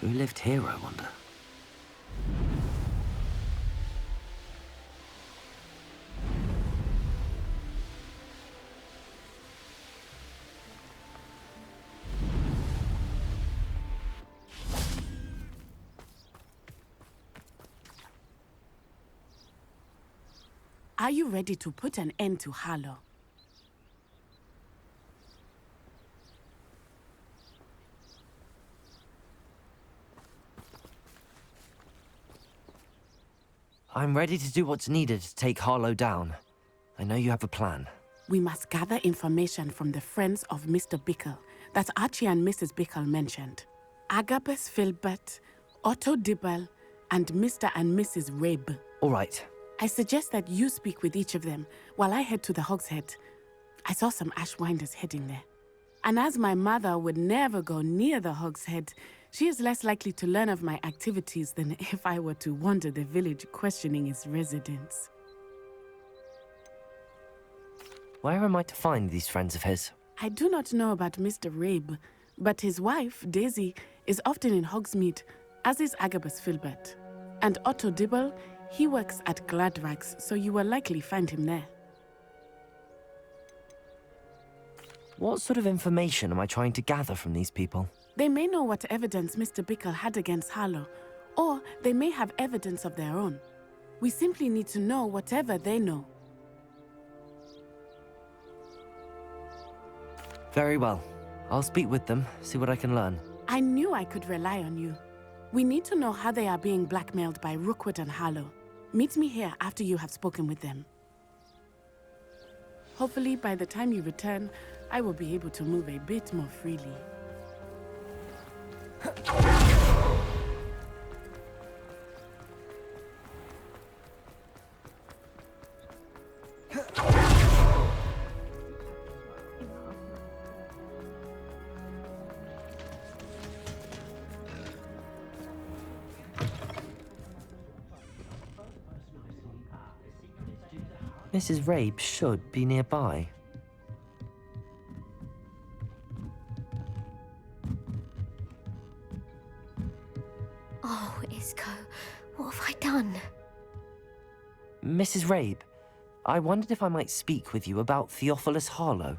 Who lived here, I wonder? Are you ready to put an end to Harlow? I'm ready to do what's needed to take Harlow down. I know you have a plan. We must gather information from the friends of Mr. Bickle that Archie and Mrs. Bickle mentioned. Agabus Filbert, Otto Dibble, and Mr. and Mrs. Rabe. All right. I suggest that you speak with each of them while I head to the Hogshead. I saw some Ashwinders heading there. And as my mother would never go near the Hogshead, she is less likely to learn of my activities than if I were to wander the village questioning its residents. Where am I to find these friends of his? I do not know about Mr. Rabe, but his wife, Daisy, is often in Hogsmeade, as is Agabus Filbert. And Otto Dibble, he works at Gladrags, so you will likely find him there. What sort of information am I trying to gather from these people? They may know what evidence Mr. Bickle had against Harlow, or they may have evidence of their own. We simply need to know whatever they know. Very well. I'll speak with them, see what I can learn. I knew I could rely on you. We need to know how they are being blackmailed by Rookwood and Harlow. Meet me here after you have spoken with them. Hopefully, by the time you return, I will be able to move a bit more freely. Mrs. Rabe should be nearby. Oh, Isco, what have I done? Mrs. Rabe, I wondered if I might speak with you about Theophilus Harlow.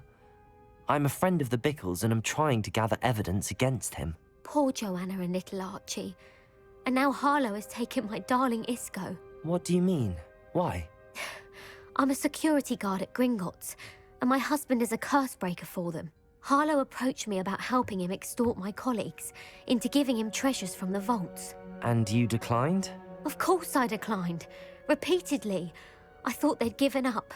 I'm a friend of the Bickles and am trying to gather evidence against him. Poor Joanna and little Archie. And now Harlow has taken my darling Isco. What do you mean? Why? I'm a security guard at Gringotts, and my husband is a curse breaker for them. Harlow approached me about helping him extort my colleagues into giving him treasures from the vaults. And you declined? Of course I declined. Repeatedly. I thought they'd given up,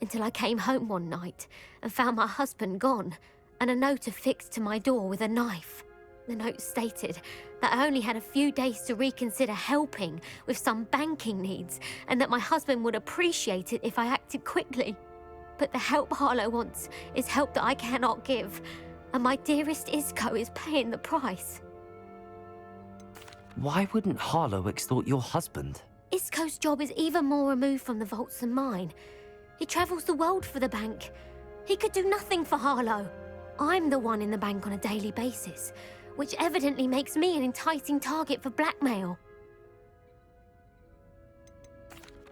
until I came home one night and found my husband gone, and a note affixed to my door with a knife. The note stated that I only had a few days to reconsider helping with some banking needs, and that my husband would appreciate it if I acted quickly. But the help Harlow wants is help that I cannot give, and my dearest Isco is paying the price. Why wouldn't Harlow extort your husband? Isco's job is even more removed from the vaults than mine. He travels the world for the bank. He could do nothing for Harlow. I'm the one in the bank on a daily basis, which evidently makes me an enticing target for blackmail.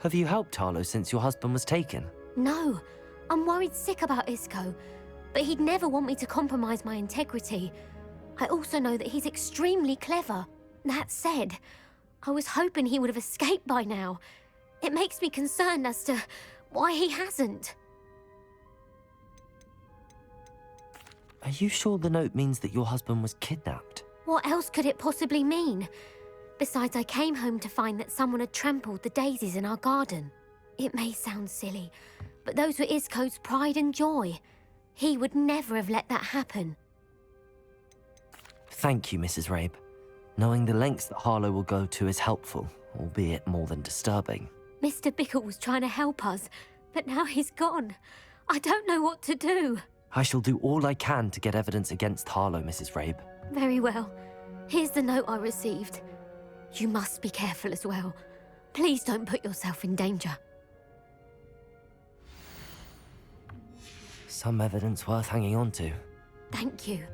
Have you helped Harlow since your husband was taken? No, I'm worried sick about Isco, but he'd never want me to compromise my integrity. I also know that he's extremely clever. That said, I was hoping he would have escaped by now. It makes me concerned as to why he hasn't. Are you sure the note means that your husband was kidnapped? What else could it possibly mean? Besides, I came home to find that someone had trampled the daisies in our garden. It may sound silly, but those were Isco's pride and joy. He would never have let that happen. Thank you, Mrs. Rabe. Knowing the lengths that Harlow will go to is helpful, albeit more than disturbing. Mr. Bickle was trying to help us, but now he's gone. I don't know what to do. I shall do all I can to get evidence against Harlow, Mrs. Rabe. Very well. Here's the note I received. You must be careful as well. Please don't put yourself in danger. Some evidence worth hanging on to. Thank you.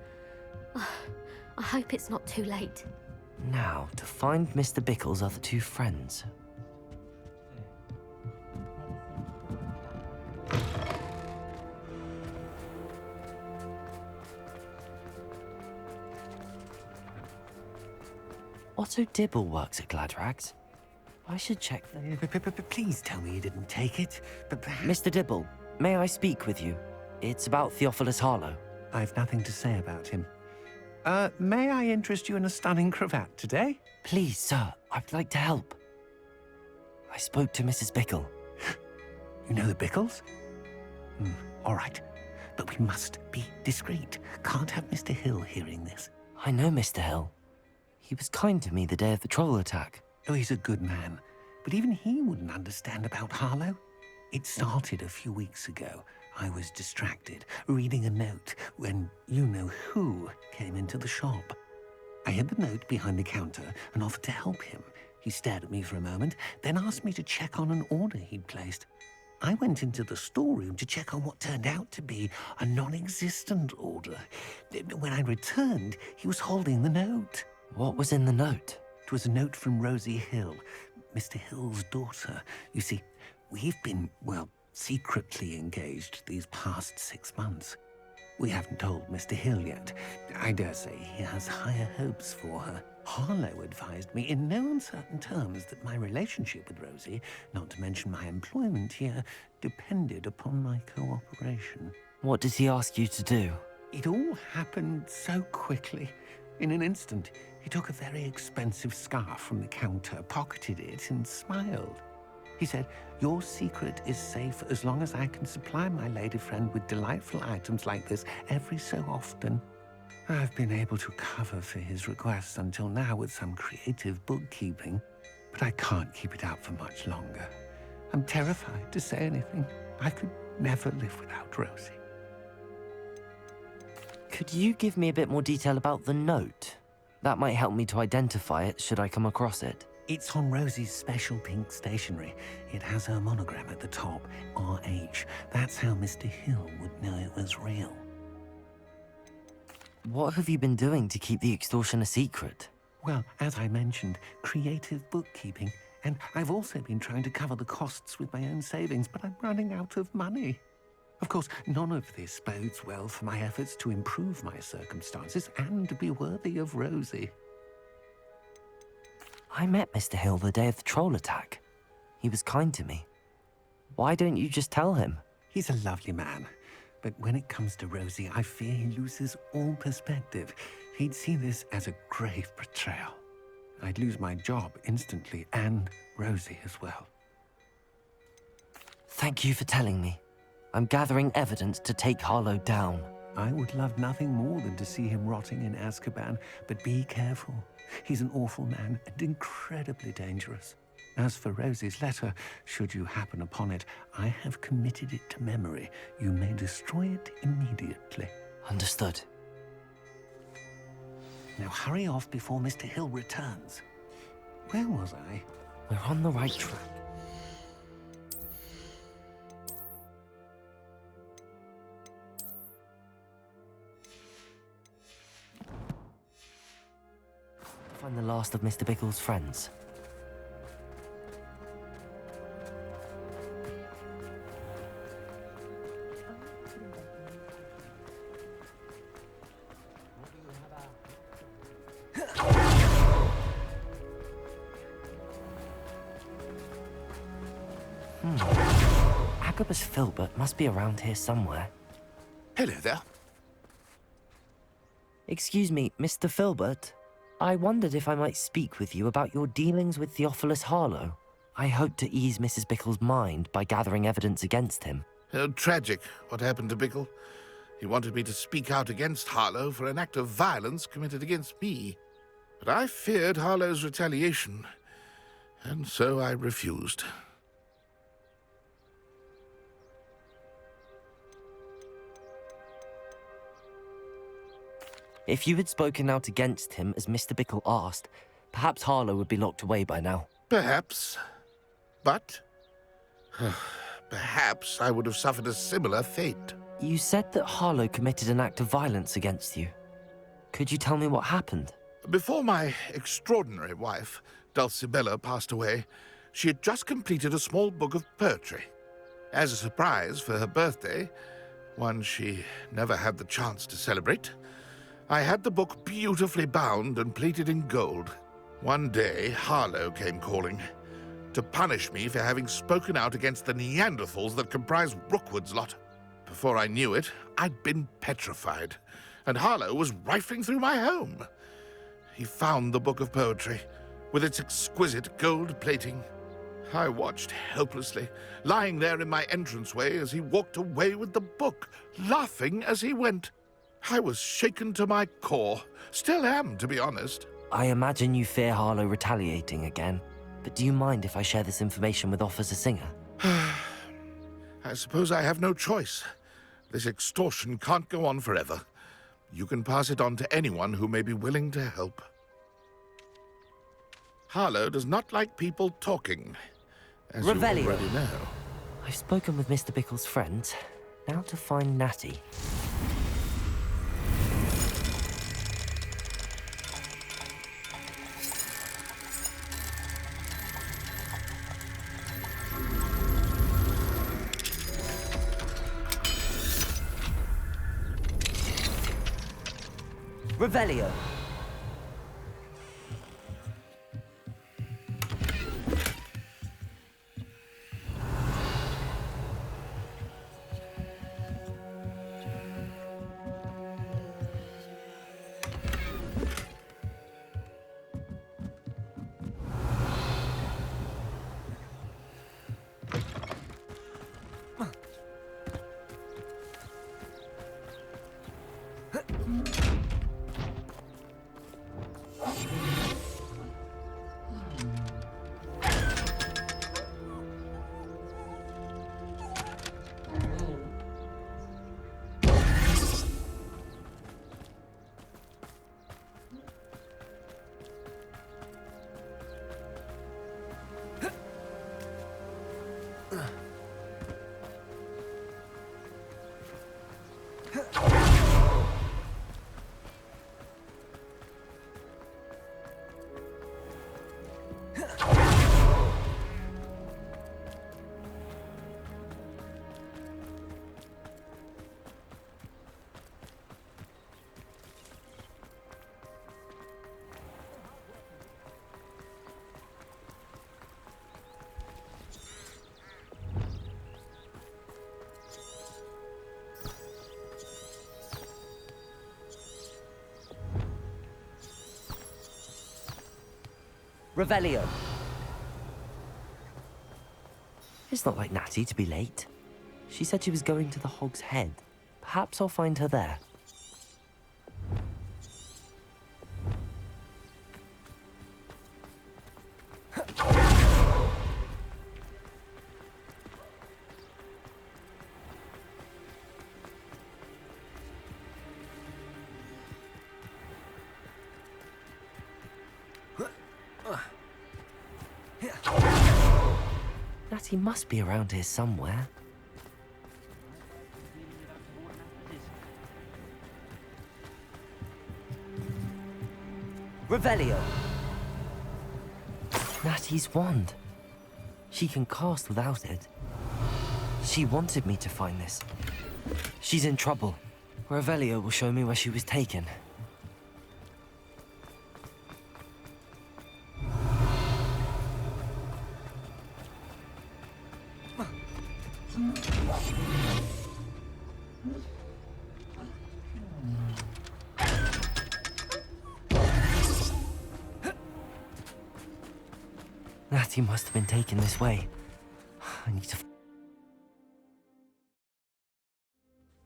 I hope it's not too late. Now, to find Mr. Bickle's other two friends. Otto Dibble works at Gladrags. I should check them. Please tell me you didn't take it. But Mr. Dibble, may I speak with you? It's about Theophilus Harlow. I've nothing to say about him. May I interest you in a stunning cravat today? Please, sir, I'd like to help. I spoke to Mrs. Bickle. You know the Bickles? All right. But we must be discreet. Can't have Mr. Hill hearing this. I know Mr. Hill. He was kind to me the day of the troll attack. Oh, he's a good man. But even he wouldn't understand about Harlow. It started a few weeks ago. I was distracted, reading a note, when you-know-who came into the shop. I hid the note behind the counter and offered to help him. He stared at me for a moment, then asked me to check on an order he'd placed. I went into the storeroom to check on what turned out to be a non-existent order. When I returned, he was holding the note. What was in the note? It was a note from Rosie Hill, Mr. Hill's daughter. You see, we've been, well, secretly engaged these past 6 months. We haven't told Mr. Hill yet. I dare say he has higher hopes for her. Harlow advised me in no uncertain terms that my relationship with Rosie, not to mention my employment here, depended upon my cooperation. What did he ask you to do? It all happened so quickly. In an instant, he took a very expensive scarf from the counter, pocketed it, and smiled. He said, "Your secret is safe as long as I can supply my lady friend with delightful items like this every so often." I've been able to cover for his requests until now with some creative bookkeeping, but I can't keep it up for much longer. I'm terrified to say anything. I could never live without Rosie. Could you give me a bit more detail about the note? That might help me to identify it should I come across it. It's on Rosie's special pink stationery. It has her monogram at the top, RH. That's how Mr. Hill would know it was real. What have you been doing to keep the extortion a secret? Well, as I mentioned, creative bookkeeping. And I've also been trying to cover the costs with my own savings, but I'm running out of money. Of course, none of this bodes well for my efforts to improve my circumstances and be worthy of Rosie. I met Mr. Hill the day of the troll attack. He was kind to me. Why don't you just tell him? He's a lovely man. But when it comes to Rosie, I fear he loses all perspective. He'd see this as a grave betrayal. I'd lose my job instantly, and Rosie as well. Thank you for telling me. I'm gathering evidence to take Harlow down. I would love nothing more than to see him rotting in Azkaban, but be careful. He's an awful man and incredibly dangerous. As for Rosie's letter, should you happen upon it, I have committed it to memory. You may destroy it immediately. Understood. Now hurry off before Mr. Hill returns. Where was I? We're on the right track. Find the last of Mr. Bickle's friends. Agabus Filbert must be around here somewhere. Hello there. Excuse me, Mr. Filbert. I wondered if I might speak with you about your dealings with Theophilus Harlow. I hope to ease Mrs. Bickle's mind by gathering evidence against him. Tragic, what happened to Bickle. He wanted me to speak out against Harlow for an act of violence committed against me. But I feared Harlow's retaliation, and so I refused. If you had spoken out against him as Mr. Bickle asked, perhaps Harlow would be locked away by now. Perhaps. But perhaps I would have suffered a similar fate. You said that Harlow committed an act of violence against you. Could you tell me what happened? Before my extraordinary wife, Dulcibella, passed away, she had just completed a small book of poetry. As a surprise for her birthday, one she never had the chance to celebrate, I had the book beautifully bound and plated in gold. One day, Harlow came calling to punish me for having spoken out against the Neanderthals that comprise Rookwood's lot. Before I knew it, I'd been petrified, and Harlow was rifling through my home. He found the book of poetry, with its exquisite gold plating. I watched helplessly, lying there in my entranceway as he walked away with the book, laughing as he went. I was shaken to my core. Still am, to be honest. I imagine you fear Harlow retaliating again, but do you mind if I share this information with Officer Singer? I suppose I have no choice. This extortion can't go on forever. You can pass it on to anyone who may be willing to help. Harlow does not like people talking, as you Revelio. already know. I've spoken with Mr. Bickle's friends. Now to find Natty. Revelio. Revelio. It's not like Natty to be late. She said she was going to the Hog's Head. Perhaps I'll find her there. Natty must be around here somewhere. Revelio. Natty's wand. She can cast without it. She wanted me to find this. She's in trouble. Revelio will show me where she was taken. Natty must have been taken this way. I need to...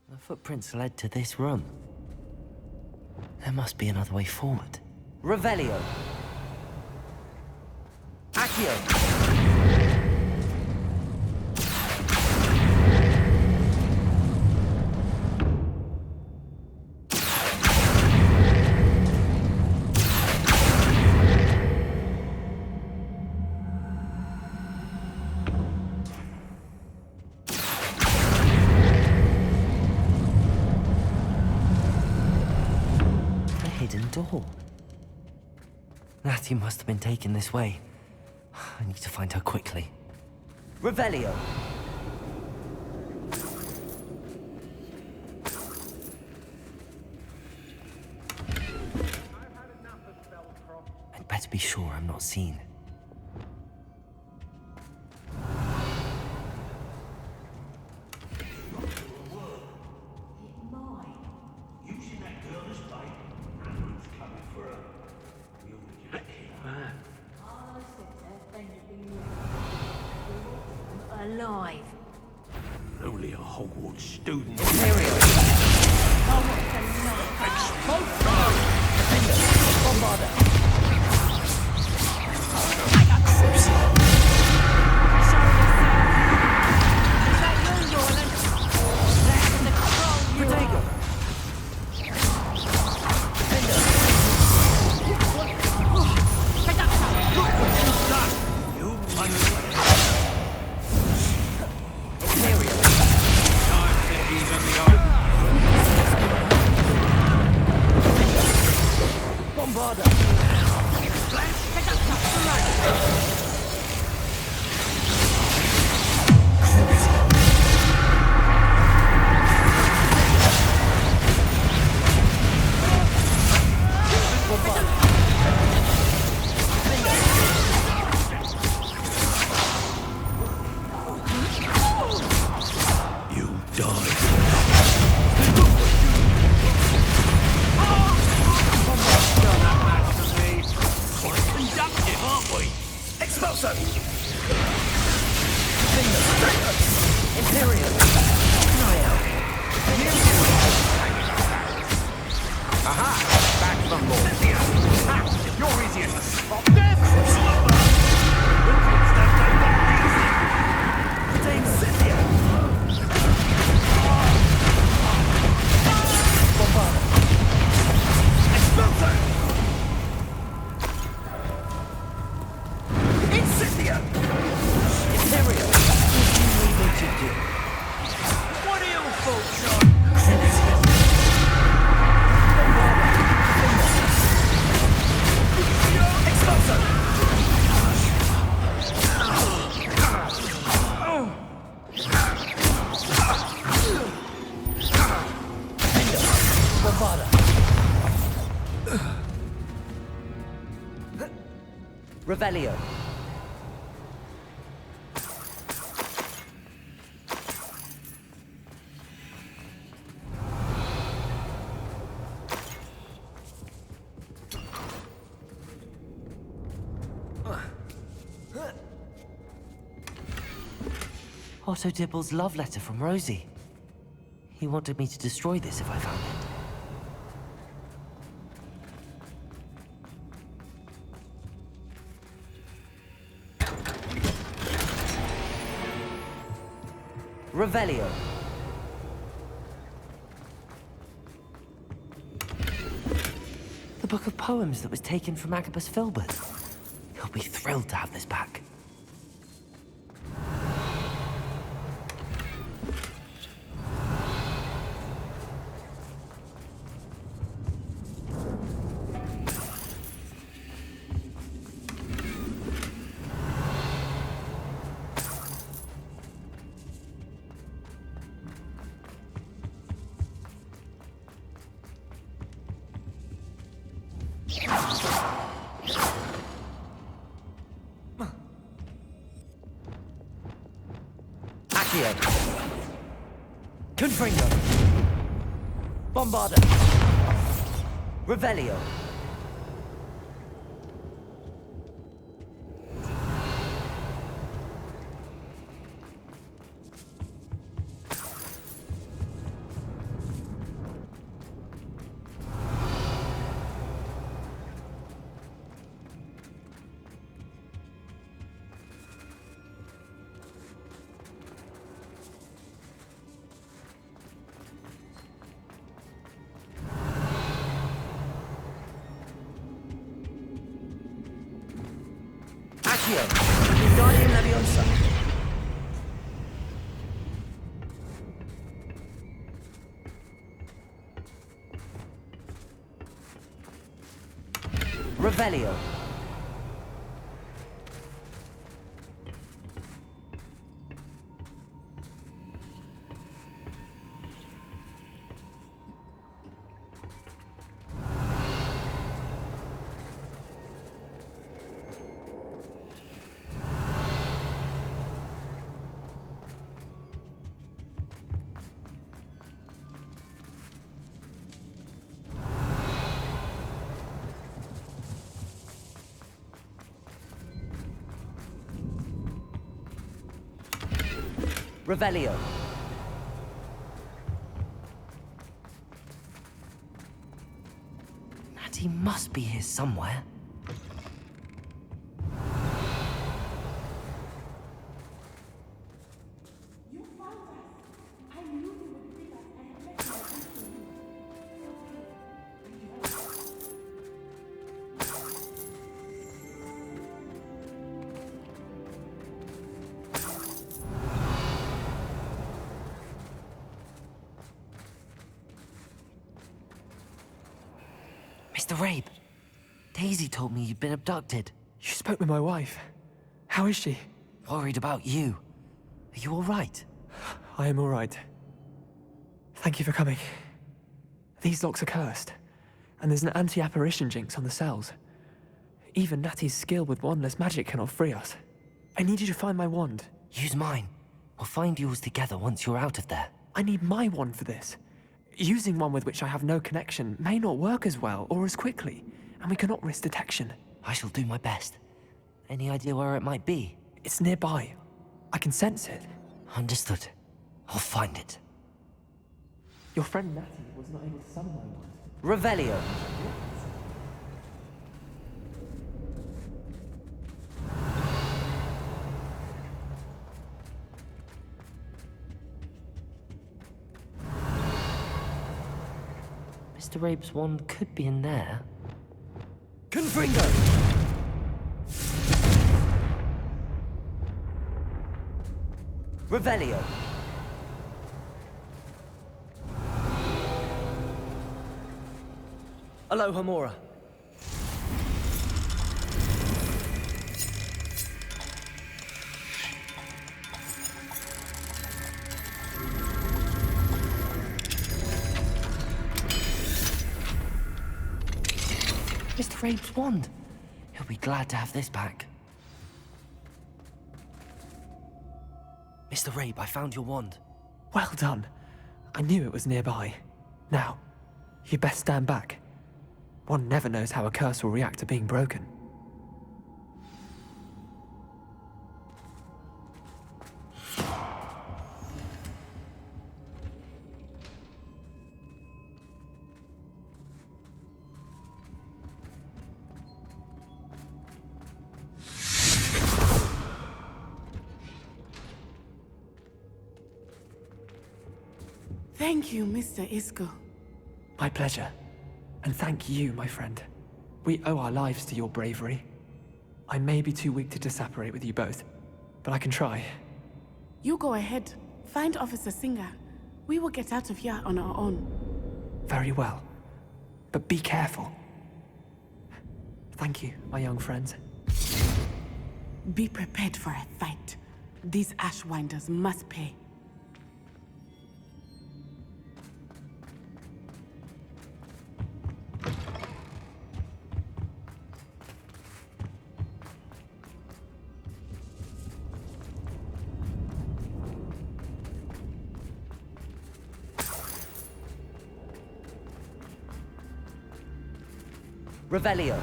The footprints led to this room. There must be another way forward. Revelio. Accio. Door. Natty must have been taken this way. I need to find her quickly. Revelio! I'd better be sure I'm not seen. Alive. Only a Hogwarts student. Revelio. Otto Dibble's love letter from Rosie. He wanted me to destroy this if I found it. Revelio. The book of poems that was taken from Agabus Filbert. He'll be thrilled to have this back. Confringo. Bombarda. Revelio. Guardian Leviosa. Revelio. Revelio. Natty must be here somewhere. Mr. Rabe, Daisy told me you'd been abducted. You spoke with my wife. How is she? Worried about you. Are you all right? I am all right. Thank you for coming. These locks are cursed, and there's an anti-apparition jinx on the cells. Even Natty's skill with wandless magic cannot free us. I need you to find my wand. Use mine. We'll find yours together once you're out of there. I need my wand for this. Using one with which I have no connection may not work as well or as quickly, and we cannot risk detection. I shall do my best. Any idea where it might be? It's nearby. I can sense it. Understood. I'll find it. Your friend Natty was not able to summon my wand. Revelio. Mr. Rabe's wand could be in there. Confringo! Revelio. Aloha Mora. Mr. Rabe's wand. He'll be glad to have this back. Mr. Rabe, I found your wand. Well done. I knew it was nearby. Now, you best stand back. One never knows how a curse will react to being broken. Thank you, Mr. Isco. My pleasure. And thank you, my friend. We owe our lives to your bravery. I may be too weak to disapparate with you both, but I can try. You go ahead. Find Officer Singer. We will get out of here on our own. Very well. But be careful. Thank you, my young friends. Be prepared for a fight. These Ashwinders must pay. Revelio.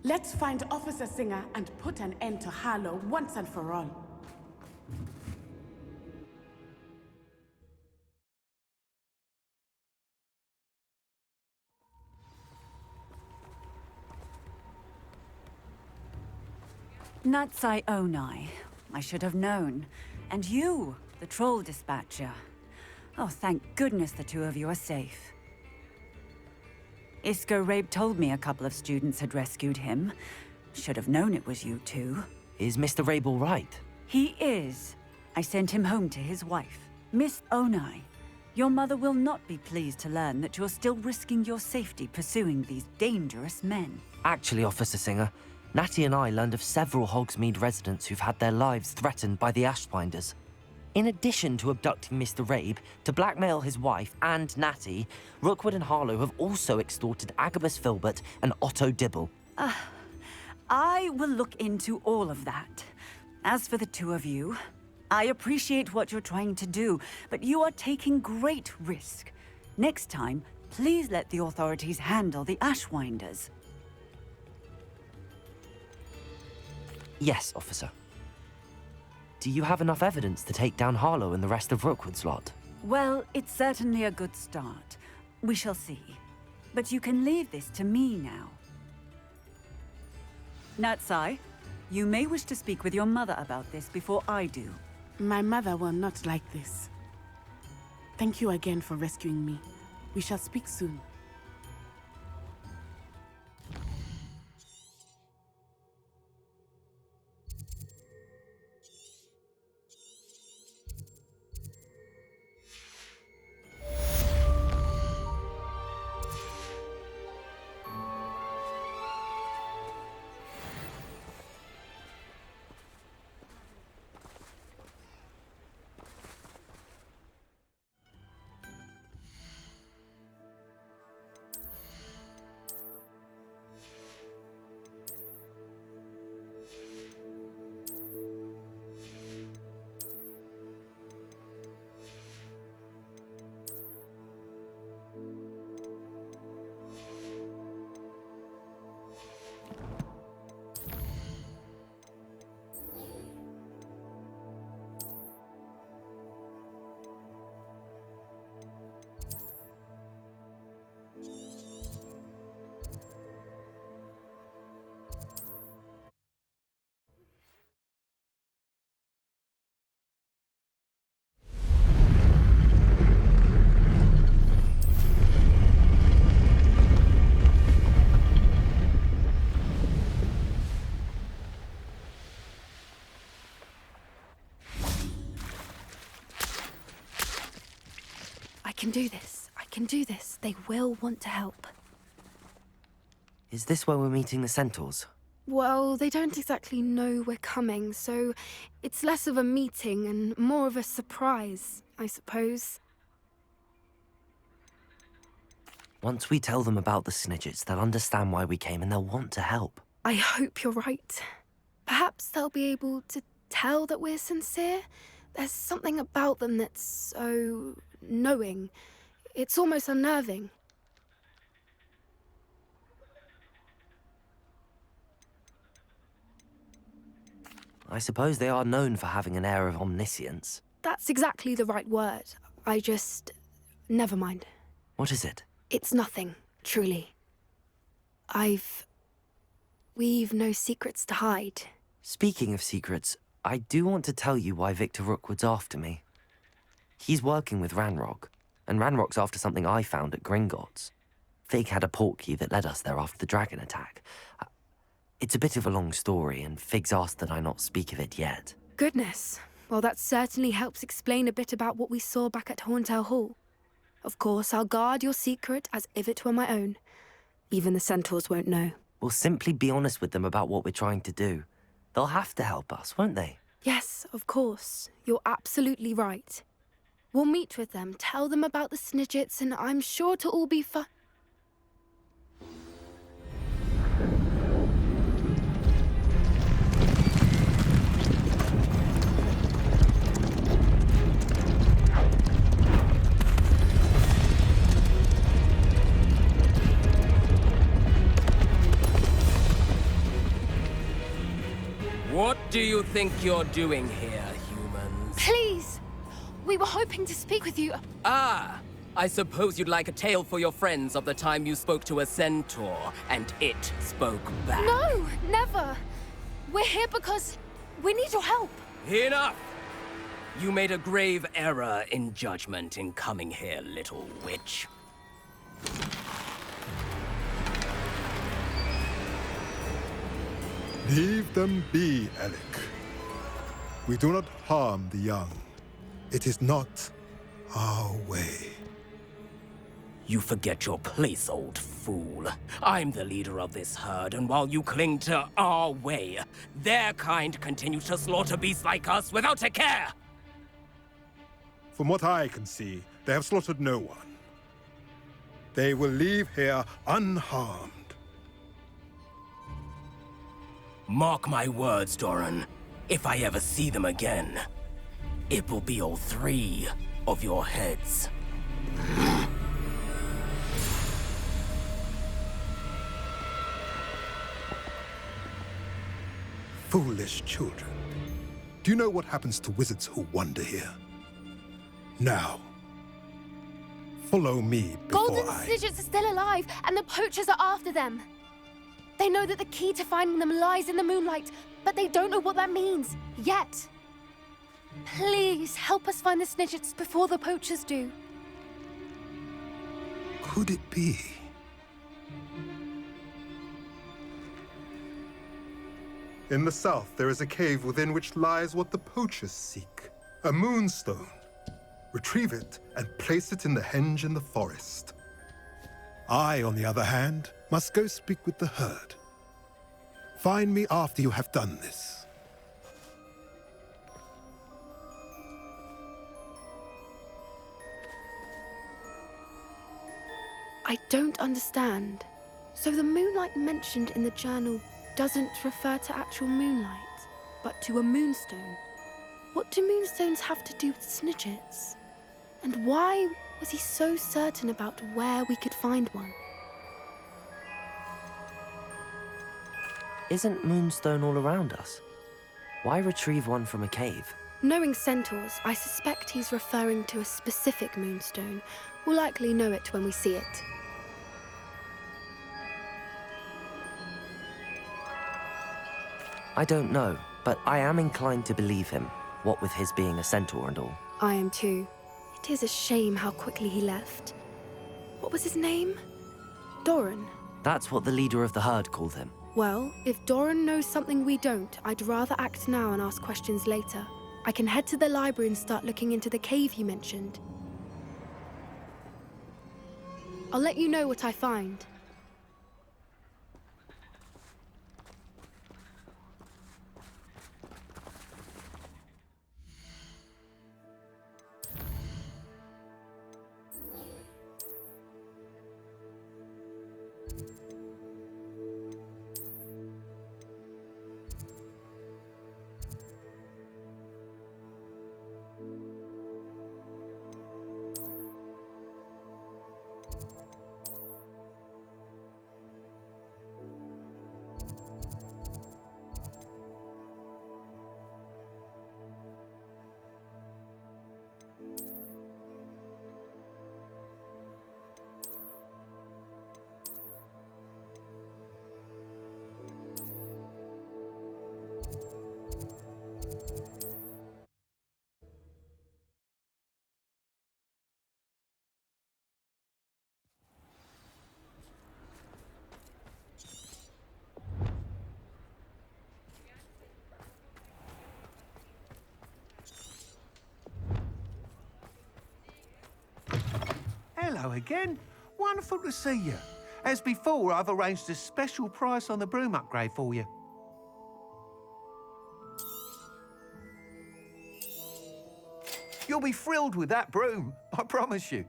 Let's find Officer Singer and put an end to Harlow once and for all. Natsai Onai. I should have known. And you, the troll dispatcher. Oh, thank goodness the two of you are safe. Isco Rabe told me a couple of students had rescued him. Should have known it was you two. Is Mr. Rabe all right? He is. I sent him home to his wife. Miss Onai, your mother will not be pleased to learn that you're still risking your safety pursuing these dangerous men. Actually, Officer Singer, Natty and I learned of several Hogsmeade residents who've had their lives threatened by the Ashwinders. In addition to abducting Mr. Rabe, to blackmail his wife and Natty, Rookwood and Harlow have also extorted Agabus Filbert and Otto Dibble. I will look into all of that. As for the two of you, I appreciate what you're trying to do, but you are taking great risk. Next time, please let the authorities handle the Ashwinders. Yes, officer. Do you have enough evidence to take down Harlow and the rest of Rookwood's lot? Well, it's certainly a good start. We shall see. But you can leave this to me now. Natsai, you may wish to speak with your mother about this before I do. My mother will not like this. Thank you again for rescuing me. We shall speak soon. I can do this. I can do this. They will want to help. Is this where we're meeting the Centaurs? Well, they don't exactly know we're coming, so it's less of a meeting and more of a surprise, I suppose. Once we tell them about the Snidgets, they'll understand why we came and they'll want to help. I hope you're right. Perhaps they'll be able to tell that we're sincere. There's something about them that's so knowing. It's almost unnerving. I suppose they are known for having an air of omniscience. That's exactly the right word. I just... never mind. What is it? It's nothing, truly. We've no secrets to hide. Speaking of secrets, I do want to tell you why Victor Rookwood's after me. He's working with Ranrock, and Ranrock's after something I found at Gringotts. Fig had a portkey that led us there after the dragon attack. It's a bit of a long story, and Fig's asked that I not speak of it yet. Goodness. Well, that certainly helps explain a bit about what we saw back at Horntail Hall. Of course, I'll guard your secret as if it were my own. Even the Centaurs won't know. We'll simply be honest with them about what we're trying to do. They'll have to help us, won't they? Yes, of course. You're absolutely right. We'll meet with them, tell them about the Snidgets, and I'm sure it'll all be fun. What do you think you're doing here, humans? Please! We were hoping to speak with you. Ah! I suppose you'd like a tale for your friends of the time you spoke to a centaur, and it spoke back. No, never! We're here because we need your help. Enough! You made a grave error in judgment in coming here, little witch. Leave them be, Alec. We do not harm the young. It is not our way. You forget your place, old fool. I'm the leader of this herd, and while you cling to our way, their kind continue to slaughter beasts like us without a care! From what I can see, they have slaughtered no one. They will leave here unharmed. Mark my words, Doran. If I ever see them again, it will be all 3 of your heads. Foolish children. Do you know what happens to wizards who wander here? Now, follow me before Golden Snidgets are still alive, and the poachers are after them. They know that the key to finding them lies in the moonlight, but they don't know what that means, yet. Please, help us find the Snidgets before the poachers do. Could it be? In the south, there is a cave within which lies what the poachers seek. A moonstone. Retrieve it and place it in the henge in the forest. I, on the other hand, must go speak with the herd. Find me after you have done this. I don't understand. So the moonlight mentioned in the journal doesn't refer to actual moonlight, but to a moonstone. What do moonstones have to do with Snidgets? And why was he so certain about where we could find one? Isn't Moonstone all around us? Why retrieve one from a cave? Knowing centaurs, I suspect he's referring to a specific moonstone. We'll likely know it when we see it. I don't know, but I am inclined to believe him, what with his being a centaur and all. I am too. It is a shame how quickly he left. What was his name? Doran. That's what the leader of the herd called him. Well, if Doran knows something we don't, I'd rather act now and ask questions later. I can head to the library and start looking into the cave you mentioned. I'll let you know what I find. Hello again. Wonderful to see you. As before, I've arranged a special price on the broom upgrade for you. You'll be thrilled with that broom, I promise you.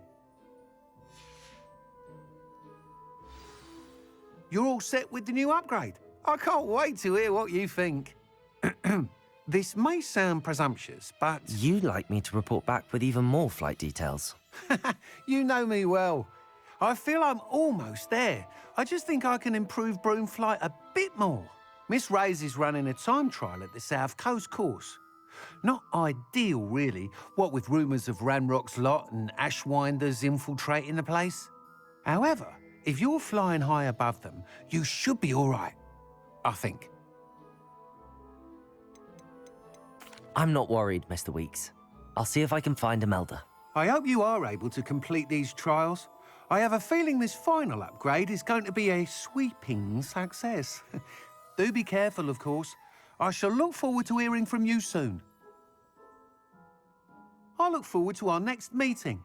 You're all set with the new upgrade. I can't wait to hear what you think. This may sound presumptuous, but... You'd like me to report back with even more flight details. You know me well. I feel I'm almost there. I just think I can improve broom flight a bit more. Miss Ray's is running a time trial at the South Coast course. Not ideal, really, what with rumours of Ranrock's lot and Ashwinders infiltrating the place. However, if you're flying high above them, you should be all right, I think. I'm not worried, Mr. Weeks. I'll see if I can find Imelda. I hope you are able to complete these trials. I have a feeling this final upgrade is going to be a sweeping success. Do be careful, of course. I shall look forward to hearing from you soon. I look forward to our next meeting.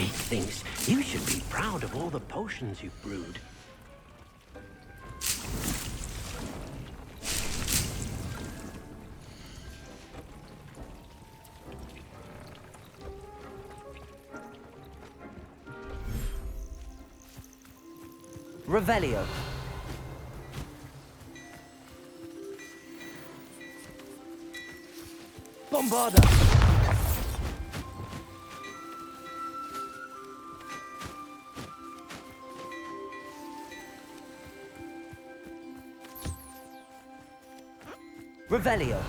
make things. You should be proud of all the potions you've brewed. Revelio. Bombarda. Revelio.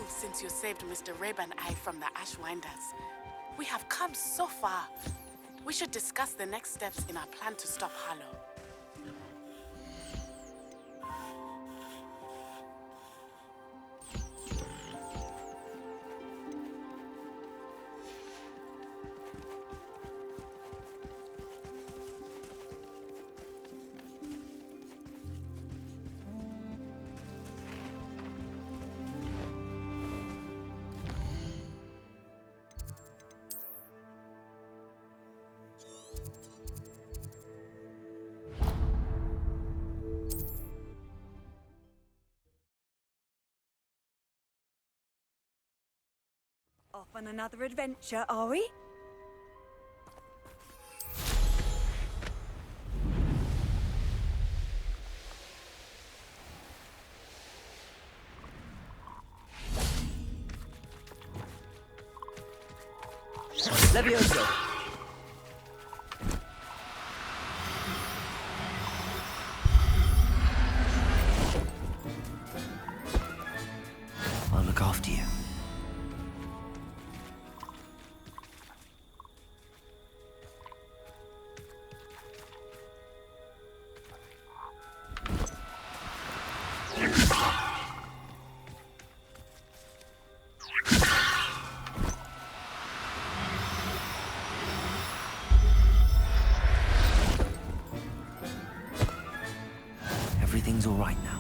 Since you saved Mr. Rabe and I from the Ashwinders. We have come so far. We should discuss the next steps in our plan to stop Harlow. Off on another adventure, are we? Levioso. I'll look after you. Everything's all right now.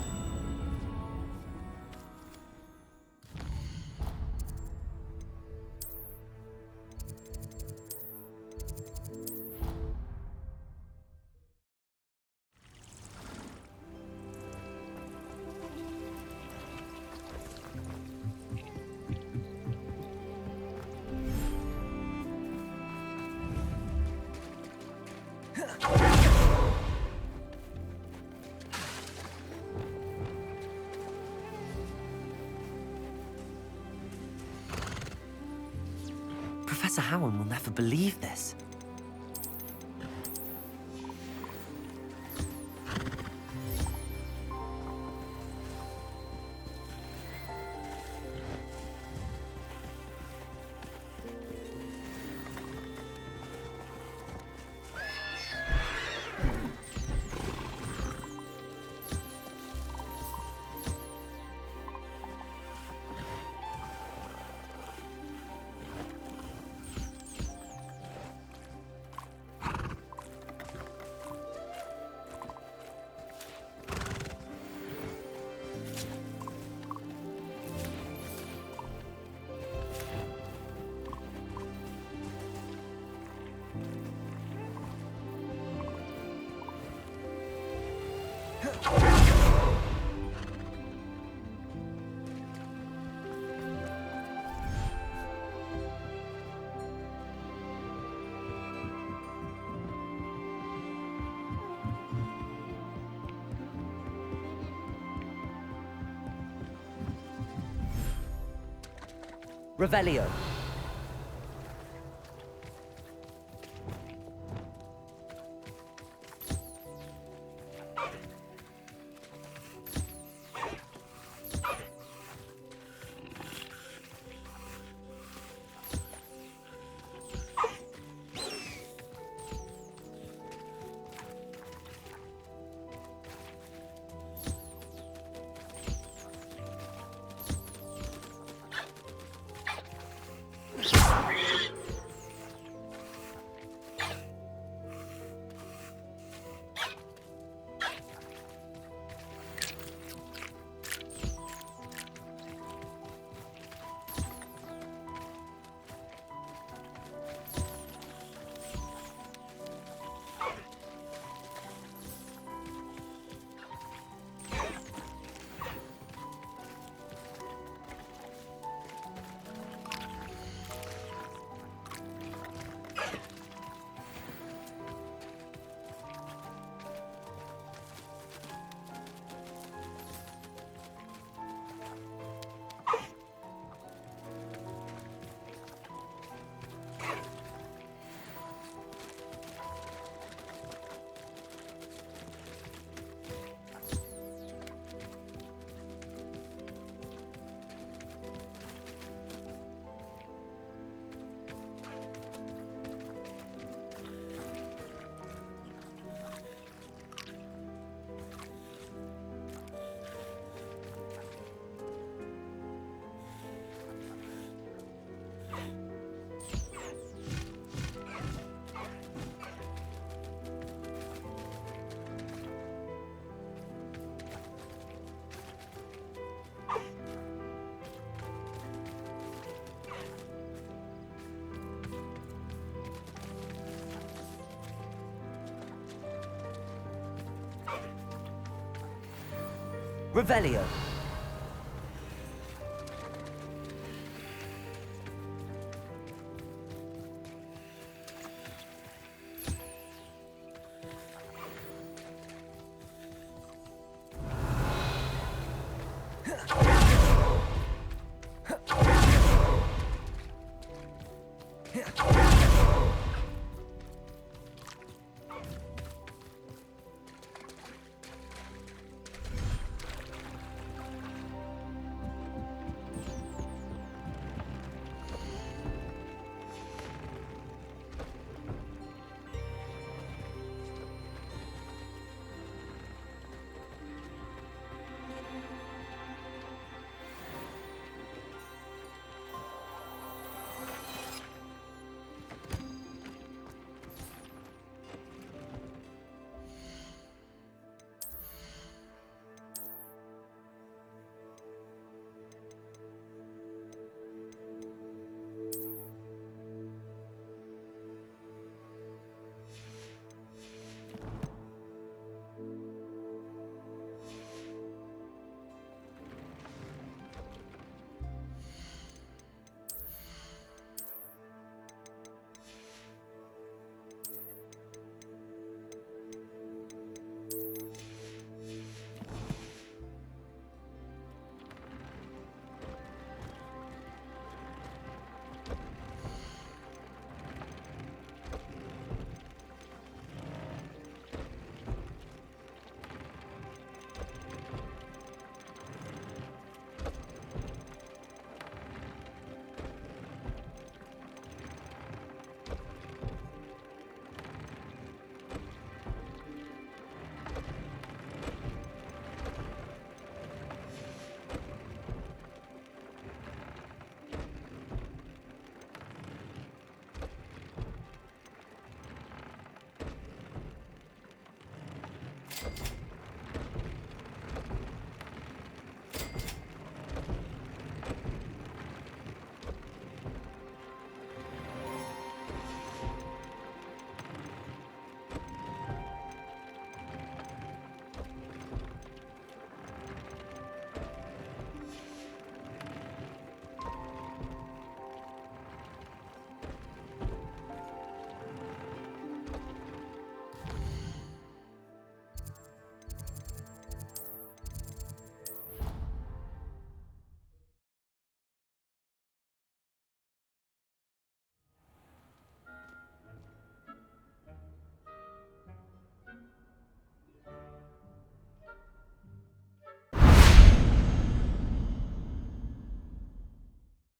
Professor Howard will never believe this. Revelio. Revelio.